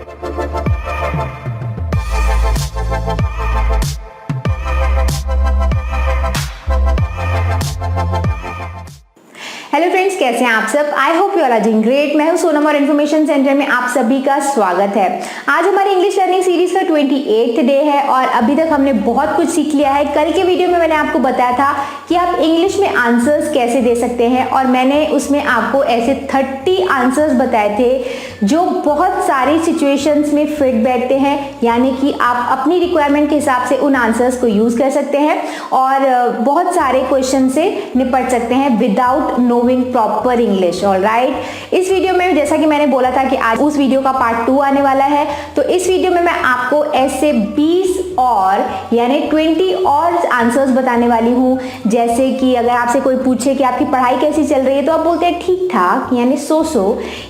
Hello friends, कैसे हैं आप सब। I hope you are doing great. मैं हूं सोनम और इन्फॉर्मेशन सेंटर में आप सभी का स्वागत है। आज हमारी इंग्लिश लर्निंग सीरीज का 28th डे है और अभी तक हमने बहुत कुछ सीख लिया है। कल के वीडियो में मैंने आपको बताया था कि आप इंग्लिश में आंसर्स कैसे दे सकते हैं और मैंने उसमें आपको ऐसे 30 आंसर्स बताए थे जो बहुत सारी सिचुएशंस में फिट बैठते हैं, यानी कि आप अपनी रिक्वायरमेंट के हिसाब से उन आंसर्स को यूज कर सकते हैं और बहुत सारे क्वेश्चन से निपट सकते हैं without knowing proper English. Alright, इस वीडियो में जैसा कि मैंने बोला था कि आज उस वीडियो का पार्ट 2 आने वाला है, तो इस वीडियो में मैं आपको ऐसे 20 और यानी 20 और आंसर्स बताने वाली हूँ। जैसे कि अगर आपसे कोई पूछे कि आपकी पढ़ाई कैसी चल रही है तो आप बोलते हैं ठीक ठाक यानी सो,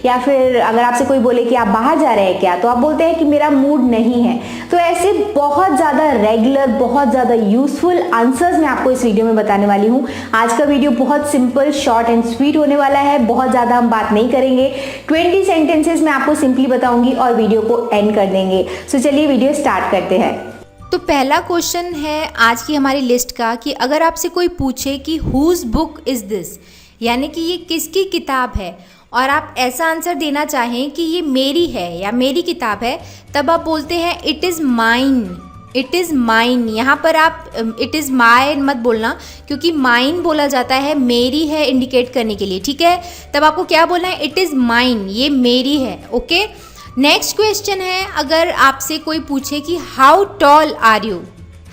या फिर अगर आपसे कोई बोले कि आप बाहर जा रहे हैं क्या, तो आप बोलते हैं कि मेरा मूड नहीं है। तो ऐसे बहुत ज़्यादा रेगुलर, बहुत ज़्यादा यूजफुल आंसर्स मैं आपको इस वीडियो में बताने वाली हूँ। आज का वीडियो बहुत सिंपल, शॉर्ट एंड स्वीट होने वाला है। बहुत ज़्यादा हम बात नहीं करेंगे, 20 सेंटेंसेस मैं आपको सिंपली बताऊंगी और वीडियो को एंड कर देंगे। सो चलिए वीडियो स्टार्ट करते हैं। तो पहला क्वेश्चन है आज की हमारी लिस्ट का कि अगर आपसे कोई पूछे कि हुज बुक इज़ दिस, यानी कि ये किसकी किताब है, और आप ऐसा आंसर देना चाहें कि ये मेरी है या मेरी किताब है, तब आप बोलते हैं it is mine. It is mine. यहाँ पर आप इट इज़ माई मत बोलना, क्योंकि माइन बोला जाता है मेरी है इंडिकेट करने के लिए, ठीक है। तब आपको क्या बोलना है, इट इज़ माइन, ये मेरी है। ओके, नेक्स्ट क्वेश्चन है, अगर आपसे कोई पूछे कि how tall are you,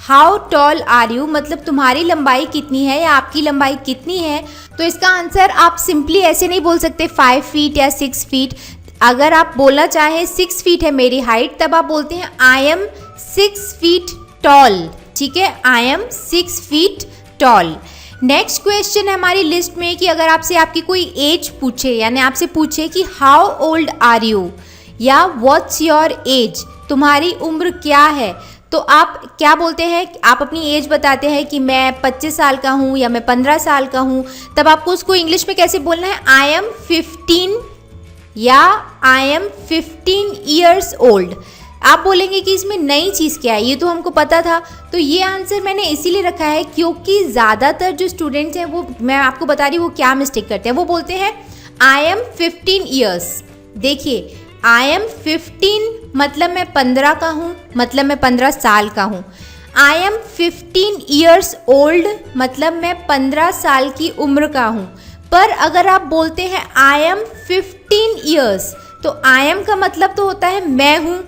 how tall are you मतलब तुम्हारी लंबाई कितनी है या आपकी लंबाई कितनी है, तो इसका आंसर आप सिंपली ऐसे नहीं बोल सकते 5 फीट या 6 फीट। अगर आप बोलना चाहें 6 फीट है मेरी हाइट, तब आप बोलते हैं आई एम 6 फीट टॉल, ठीक है, I am 6 feet tall. Next question है हमारी लिस्ट में कि अगर आपसे आपकी कोई एज पूछे, यानी आपसे पूछे कि हाउ ओल्ड आर यू या व्हाट्स योर एज, तुम्हारी उम्र क्या है, तो आप क्या बोलते हैं, आप अपनी एज बताते हैं कि मैं 25 साल का हूँ या मैं 15 साल का हूँ। तब आपको उसको इंग्लिश में कैसे बोलना है, आई एम 15 या आई एम 15 ईयर्स ओल्ड। आप बोलेंगे कि इसमें नई चीज़ क्या है, ये तो हमको पता था। तो ये आंसर मैंने इसीलिए रखा है क्योंकि ज़्यादातर जो स्टूडेंट्स हैं वो, मैं आपको बता रही हूँ वो क्या मिस्टेक करते हैं, वो बोलते हैं आई एम 15 ईयर्स। देखिए, आई एम 15 मतलब मैं 15 का हूँ, मतलब मैं 15 साल का हूँ। आई एम 15 ईयर्स ओल्ड मतलब मैं 15 साल की उम्र का हूँ। पर अगर आप बोलते हैं आई एम 15 ईयर्स, तो आई एम का मतलब तो होता है मैं हूँ,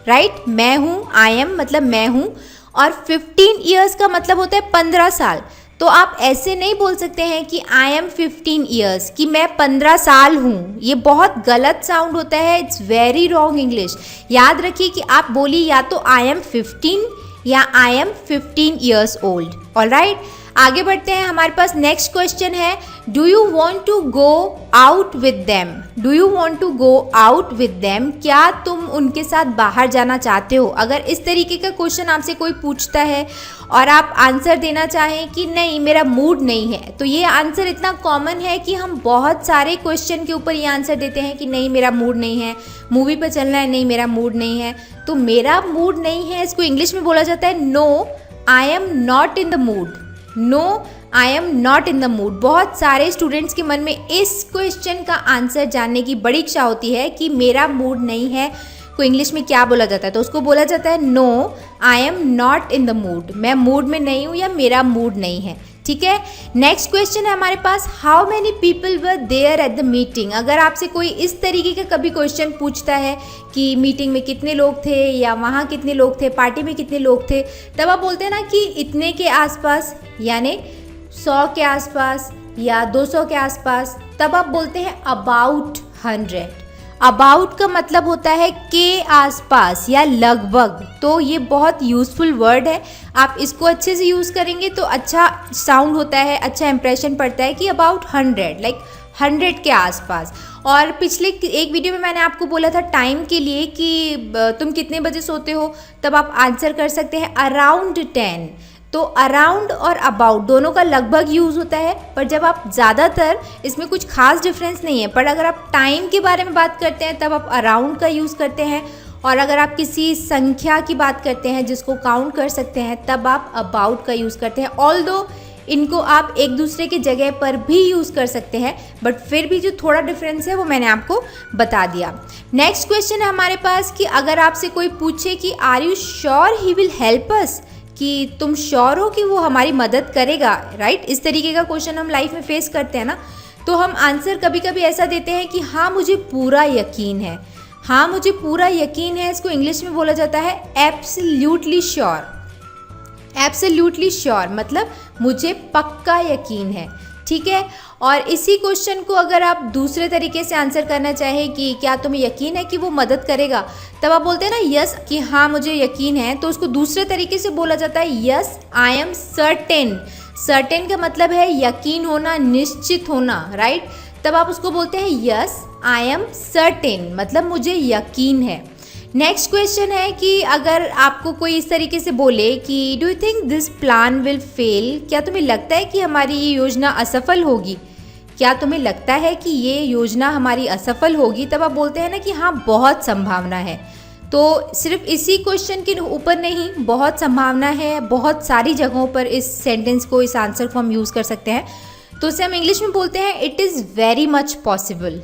राइट, मैं हूँ, आई एम मतलब मैं हूँ, और 15 ईयर्स का मतलब होता है 15 साल। तो आप ऐसे नहीं बोल सकते हैं कि आई एम 15 ईयर्स, कि मैं 15 साल हूँ। ये बहुत गलत साउंड होता है, इट्स वेरी रॉन्ग इंग्लिश। याद रखिए कि आप बोली या तो आई एम 15 या I am 15 years old. Alright, आगे बढ़ते हैं। हमारे पास नेक्स्ट क्वेश्चन है, do you want to go out with them, do you want to go out with them, क्या तुम उनके साथ बाहर जाना चाहते हो। अगर इस तरीके का क्वेश्चन आपसे कोई पूछता है और आप आंसर देना चाहें कि नहीं मेरा मूड नहीं है, तो ये आंसर इतना कॉमन है कि हम बहुत सारे क्वेश्चन के ऊपर ये आंसर देते हैं कि नहीं मेरा मूड नहीं है, मूवी पर चलना है, नहीं मेरा मूड नहीं है। तो मेरा मूड नहीं है, इसको इंग्लिश में बोला जाता है no I am not in the mood, no I am not in the mood. बहुत सारे स्टूडेंट्स के मन में इस क्वेश्चन का आंसर जानने की बड़ी इच्छा होती है कि मेरा मूड नहीं है को इंग्लिश में क्या बोला जाता है, तो उसको बोला जाता है no I am not in the mood, मैं मूड में नहीं हूँ या मेरा मूड नहीं है, ठीक है। नेक्स्ट क्वेश्चन है हमारे पास, how many people were there at the meeting. अगर आपसे कोई इस तरीके का कभी क्वेश्चन पूछता है कि मीटिंग में कितने लोग थे या वहाँ कितने लोग थे, पार्टी में कितने लोग थे, तब आप बोलते हैं ना कि इतने के आसपास, यानी 100 के आसपास या 200 के आसपास। तब आप बोलते हैं अबाउट 100। अबाउट का मतलब होता है के आसपास या लगभग। तो ये बहुत यूज़फुल वर्ड है, आप इसको अच्छे से यूज़ करेंगे तो अच्छा साउंड होता है, अच्छा इंप्रेशन पड़ता है कि अबाउट 100, लाइक 100 के आसपास। और पिछले एक वीडियो में मैंने आपको बोला था टाइम के लिए कि तुम कितने बजे सोते हो, तब आप आंसर कर सकते हैं अराउंड 10। तो अराउंड और अबाउट दोनों का लगभग यूज़ होता है, पर जब आप ज़्यादातर इसमें कुछ खास डिफरेंस नहीं है, पर अगर आप टाइम के बारे में बात करते हैं तब आप अराउंड का यूज़ करते हैं और अगर आप किसी संख्या की बात करते हैं जिसको काउंट कर सकते हैं तब आप अबाउट का यूज़ करते हैं। ऑल्दो इनको आप एक दूसरे की जगह पर भी यूज़ कर सकते हैं, बट फिर भी जो थोड़ा डिफरेंस है वो मैंने आपको बता दिया। नेक्स्ट क्वेश्चन है हमारे पास कि अगर आपसे कोई पूछे कि are you sure he will help us, कि तुम श्योर हो कि वो हमारी मदद करेगा, राइट? इस तरीके का क्वेश्चन हम लाइफ में फेस करते हैं ना, तो हम आंसर कभी कभी ऐसा देते हैं कि हाँ मुझे पूरा यकीन है। हाँ मुझे पूरा यकीन है, इसको इंग्लिश में बोला जाता है एब्सोल्युटली श्योर। एब्सोल्युटली श्योर मतलब मुझे पक्का यकीन है, ठीक है। और इसी क्वेश्चन को अगर आप दूसरे तरीके से आंसर करना चाहें कि क्या तुम्हें यकीन है कि वो मदद करेगा, तब आप बोलते हैं ना यस, कि हाँ मुझे यकीन है, तो उसको दूसरे तरीके से बोला जाता है yes I am certain. Certain का मतलब है यकीन होना, निश्चित होना, राइट? तब आप उसको बोलते हैं यस आई एम सर्टेन, मतलब मुझे यकीन है। नेक्स्ट क्वेश्चन है कि अगर आपको कोई इस तरीके से बोले कि do you think this plan will fail, क्या तुम्हें लगता है कि हमारी ये योजना असफल होगी? क्या तुम्हें लगता है कि ये योजना हमारी असफल होगी? तब आप बोलते हैं ना कि हाँ बहुत संभावना है। तो सिर्फ इसी क्वेश्चन के ऊपर नहीं, बहुत संभावना है, बहुत सारी जगहों पर इस सेंटेंस को, इस आंसर को हम यूज़ कर सकते हैं। तो उसे हम इंग्लिश में बोलते हैं it is very much possible.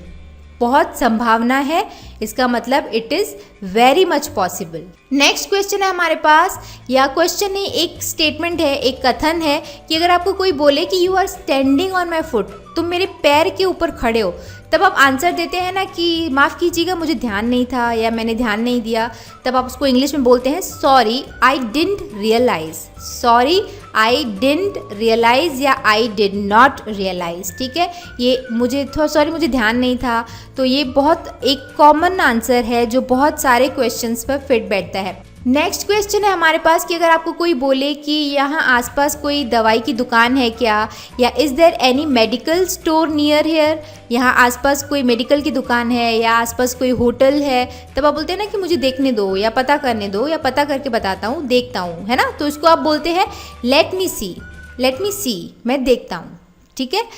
बहुत संभावना है, इसका मतलब it is very much possible. Next question है हमारे पास, या क्वेश्चन नहीं एक स्टेटमेंट है, एक कथन है कि अगर आपको कोई बोले कि you are standing on my foot, तुम मेरे पैर के ऊपर खड़े हो, तब आप आंसर देते हैं ना कि माफ़ कीजिएगा मुझे ध्यान नहीं था या मैंने ध्यान नहीं दिया, तब आप उसको इंग्लिश में बोलते हैं sorry I didn't realise. Sorry I didn't realise या आई डिड नॉट रियलाइज, ठीक है। ये मुझे सॉरी मुझे ध्यान नहीं था, तो ये बहुत एक कॉमन आंसर है जो बहुत सारे क्वेश्चंस पर फिट बैठता है। नेक्स्ट क्वेश्चन है हमारे पास कि अगर आपको कोई बोले कि यहाँ आसपास कोई दवाई की दुकान है क्या, या is there any medical store near here, यहाँ आसपास कोई मेडिकल की दुकान है या आसपास कोई होटल है, तब आप बोलते हैं ना कि मुझे देखने दो या पता करने दो या पता करके बताता हूँ, देखता हूँ, है ना। तो इसको आप बोलते हैं लेट मी सी, मैं देखता हूँ, ठीक है।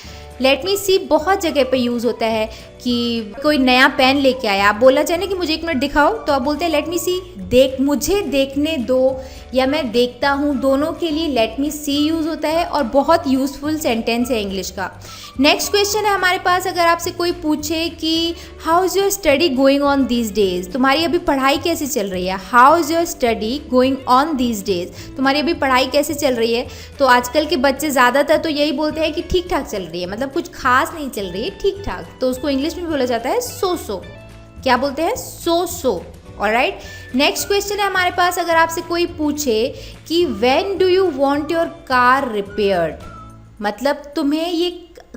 लेट मी सी बहुत जगह पे यूज़ होता है कि कोई नया पेन लेके आया, आप बोलना चाहें ना कि मुझे 1 मिनट दिखाओ, तो आप बोलते हैं लेट मी सी, मुझे देखने दो या मैं देखता हूँ, दोनों के लिए लेट मी सी यूज़ होता है और बहुत यूज़फुल सेंटेंस है इंग्लिश का। नेक्स्ट क्वेश्चन है हमारे पास, अगर आपसे कोई पूछे कि how is your study going on these days, तुम्हारी अभी पढ़ाई कैसे चल रही है। How is your study going on these days, तुम्हारी अभी पढ़ाई कैसे चल रही है। तो आजकल के बच्चे ज़्यादातर तो यही बोलते हैं कि ठीक ठाक चल रही है, मतलब कुछ खास नहीं चल रही है, ठीक ठाक। तो उसको इंग्लिश में बोला जाता है सो। क्या बोलते हैं? सो। ऑलराइट। नेक्स्ट क्वेश्चन है हमारे पास, अगर आपसे कोई पूछे कि when do you want your car repaired, मतलब तुम्हें ये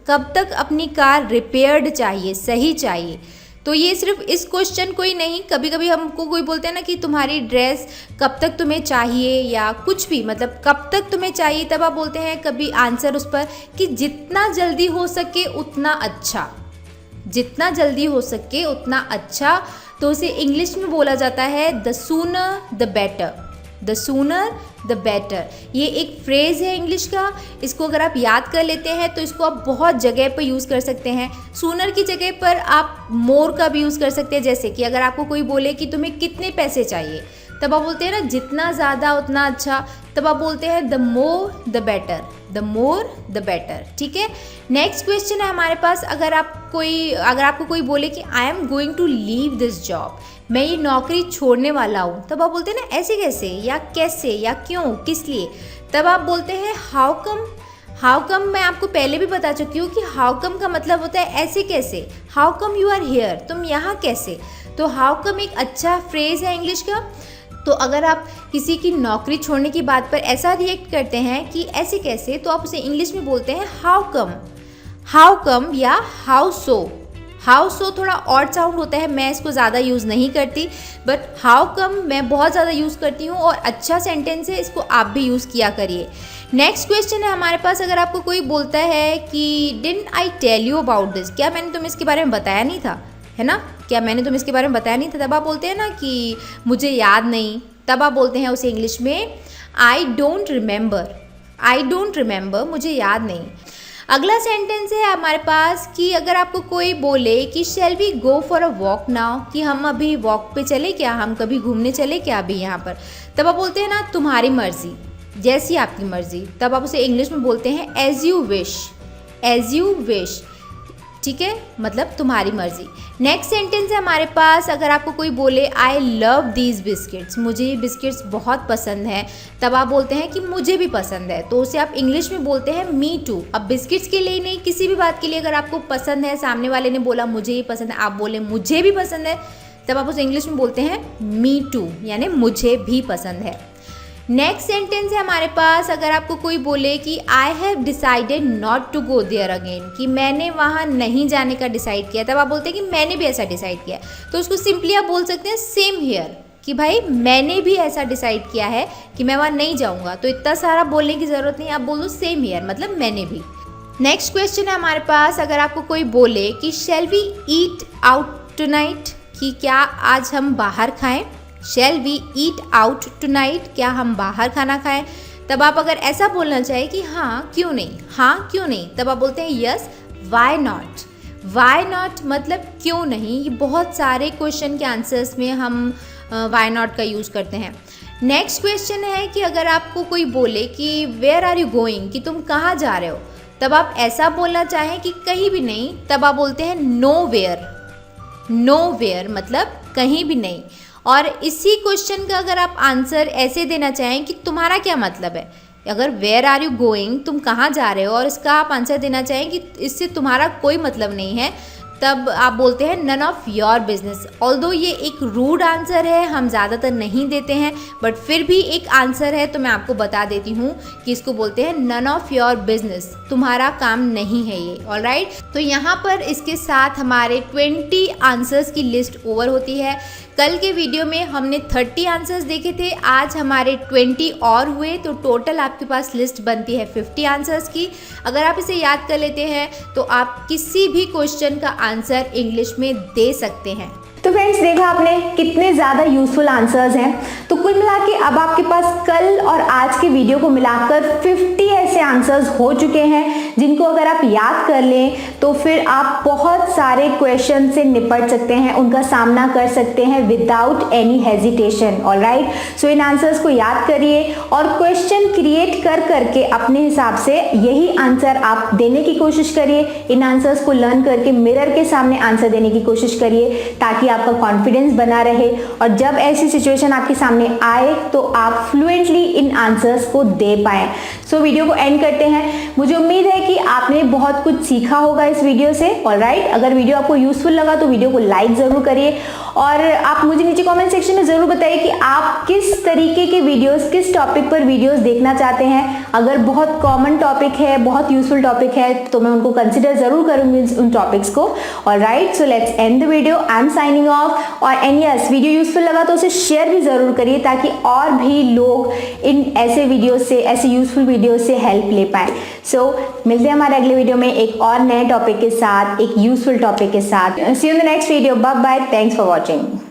कब तक अपनी कार रिपेयर्ड चाहिए, सही चाहिए। तो ये सिर्फ इस क्वेश्चन को ही नहीं, कभी कभी हमको कोई बोलते हैं ना कि तुम्हारी ड्रेस कब तक तुम्हें चाहिए या कुछ भी, मतलब कब तक तुम्हें चाहिए, तब आप बोलते हैं कभी आंसर उस पर कि जितना जल्दी हो सके उतना अच्छा, जितना जल्दी हो सके उतना अच्छा। तो उसे इंग्लिश में बोला जाता है the sooner the better, the sooner the better. ये एक फ्रेज़ है इंग्लिश का, इसको अगर आप याद कर लेते हैं तो इसको आप बहुत जगह पर यूज़ कर सकते हैं। सूनर की जगह पर आप मोर का भी यूज़ कर सकते हैं, जैसे कि अगर आपको कोई बोले कि तुम्हें कितने पैसे चाहिए, तब आप बोलते हैं ना जितना ज़्यादा उतना अच्छा, तब आप बोलते हैं the more the better, the more the better, ठीक है। नेक्स्ट क्वेश्चन है हमारे पास, अगर आपको कोई बोले कि I am going to leave this job, मैं ये नौकरी छोड़ने वाला हूँ, तब आप बोलते हैं ना ऐसे कैसे या कैसे या क्यों, किस लिए, तब आप बोलते हैं हाउ कम। हाउ कम मैं आपको पहले भी बता चुकी हूँ कि हाउ कम का मतलब होता है ऐसे कैसे। How come you are here, तुम यहाँ कैसे। तो हाउ कम एक अच्छा फ्रेज़ है इंग्लिश का। तो अगर आप किसी की नौकरी छोड़ने की बात पर ऐसा रिएक्ट करते हैं कि ऐसे कैसे, तो आप उसे इंग्लिश में बोलते हैं हाउ कम या हाउ सो। हाउ सो थोड़ा ऑड साउंड होता है, मैं इसको ज़्यादा यूज़ नहीं करती, बट हाउ कम मैं बहुत ज़्यादा यूज़ करती हूँ और अच्छा सेंटेंस है, इसको आप भी यूज़ किया करिए। नेक्स्ट क्वेश्चन है हमारे पास, अगर आपको कोई बोलता है कि didn't I tell you about this, क्या मैंने तुम्हें इसके बारे में बताया नहीं था, है ना, क्या मैंने तुम्हें इसके बारे में बताया नहीं था, तब आप बोलते हैं ना कि मुझे याद नहीं, तब आप बोलते हैं उसे इंग्लिश में आई डोंट रिमेंबर, मुझे याद नहीं। अगला सेंटेंस है हमारे पास कि अगर आपको कोई बोले कि shall we go for a walk now, कि हम अभी वॉक पे चले क्या, हम कभी घूमने चले क्या अभी यहाँ पर, तब आप बोलते हैं ना तुम्हारी मर्जी, जैसी आपकी मर्जी, तब आप उसे इंग्लिश में बोलते हैं as you wish, as you wish, ठीक है, मतलब तुम्हारी मर्जी। नेक्स्ट सेंटेंस है हमारे पास, अगर आपको कोई बोले आई लव दीज बिस्किट्स, मुझे ये बिस्किट्स बहुत पसंद हैं, तब आप बोलते हैं कि मुझे भी पसंद है, तो उसे आप इंग्लिश में बोलते हैं मी टू। अब बिस्किट्स के लिए नहीं, किसी भी बात के लिए अगर आपको पसंद है, सामने वाले ने बोला मुझे ये पसंद है, आप बोले मुझे भी पसंद है, तब आप उसे इंग्लिश में बोलते हैं मी टू, यानी मुझे भी पसंद है। नेक्स्ट सेंटेंस है हमारे पास, अगर आपको कोई बोले कि I have decided not to go there again, कि मैंने वहाँ नहीं जाने का डिसाइड किया, तब आप बोलते हैं कि मैंने भी ऐसा डिसाइड किया, तो उसको सिंपली आप बोल सकते हैं सेम हियर, कि भाई मैंने भी ऐसा डिसाइड किया है कि मैं वहाँ नहीं जाऊँगा, तो इतना सारा बोलने की ज़रूरत नहीं, आप बोल दो सेम हियर, मतलब मैंने भी। नेक्स्ट क्वेश्चन है हमारे पास, अगर आपको कोई बोले कि shall we eat out tonight, कि क्या आज हम बाहर खाएं, shall we eat out tonight, क्या हम बाहर खाना खाएं, तब आप अगर ऐसा बोलना चाहें कि हाँ क्यों नहीं, हाँ क्यों नहीं, तब आप बोलते हैं yes why not, why not मतलब क्यों नहीं। ये बहुत सारे क्वेश्चन के आंसर्स में हम वाई नॉट का यूज़ करते हैं। नेक्स्ट क्वेश्चन है कि अगर आपको कोई बोले कि वेयर आर यू गोइंग, कि तुम कहाँ जा रहे हो, तब आप ऐसा बोलना चाहें कि कहीं भी नहीं, तब आप बोलते हैं नो वेयर, नो वेयर मतलब कहीं भी नहीं। और इसी क्वेश्चन का अगर आप आंसर ऐसे देना चाहें कि तुम्हारा क्या मतलब है, अगर वेयर आर यू गोइंग तुम कहाँ जा रहे हो, और इसका आप आंसर देना चाहें कि इससे तुम्हारा कोई मतलब नहीं है, तब आप बोलते हैं none of your business. Although ये एक रूड आंसर है, हम ज़्यादातर नहीं देते हैं, बट फिर भी एक आंसर है, तो मैं आपको बता देती हूँ कि इसको बोलते हैं नन ऑफ योर बिजनेस, तुम्हारा काम नहीं है ये। ऑलराइट, तो यहाँ पर इसके साथ हमारे 20 आंसर्स की लिस्ट ओवर होती है। कल के वीडियो में हमने 30 आंसर्स देखे थे, आज हमारे 20 और हुए, तो टोटल आपके पास लिस्ट बनती है 50 आंसर्स की। अगर आप इसे याद कर लेते हैं तो आप किसी भी क्वेश्चन का आंसर इंग्लिश में दे सकते हैं। तो फ्रेंड्स, देखा आपने कितने ज़्यादा यूजफुल आंसर्स हैं। तो कुल मिला के अब आपके पास कल और आज के वीडियो को मिलाकर 50 ऐसे आंसर्स हो चुके हैं, जिनको अगर आप याद कर लें तो फिर आप बहुत सारे क्वेश्चन से निपट सकते हैं, उनका सामना कर सकते हैं विदाउट एनी हेजिटेशन। ऑलराइट, सो इन आंसर्स को याद करिए और क्वेश्चन क्रिएट कर करके अपने हिसाब से यही आंसर आप देने की कोशिश करिए। इन आंसर्स को लर्न करके मिरर के सामने आंसर देने की कोशिश करिए, ताकि आपका कॉन्फिडेंस बना रहे, और जब ऐसी सिचुएशन आपके सामने आए तो आप फ्लुएंटली इन आंसर्स को दे पाएं। सो वीडियो को एंड करते हैं। मुझे उम्मीद है कि आपने बहुत कुछ सीखा होगा इस वीडियो से। ऑलराइट, अगर वीडियो आपको यूजफुल लगा तो वीडियो को लाइक जरूर करिए, और आप मुझे नीचे कमेंट सेक्शन में जरूर बताइए कि आप किस तरीके के वीडियोस, किस टॉपिक पर वीडियोस देखना चाहते हैं। अगर बहुत कॉमन टॉपिक है, बहुत यूजफुल टॉपिक है, तो मैं उनको कंसिडर जरूर करूंगी उन टॉपिक्स को। Alright, so let's end the video. I am signing off. और एंड यस, वीडियो यूजफुल लगा तो उसे शेयर भी जरूर करिए, ताकि और भी लोग इन ऐसे वीडियो से, ऐसे यूजफुल वीडियो से हेल्प ले पाए। सो मिलते हैं हमारे अगले वीडियो में एक और नए टॉपिक के साथ, एक यूजफुल टॉपिक के साथ। See you in the next video. Bye bye, thanks for watching.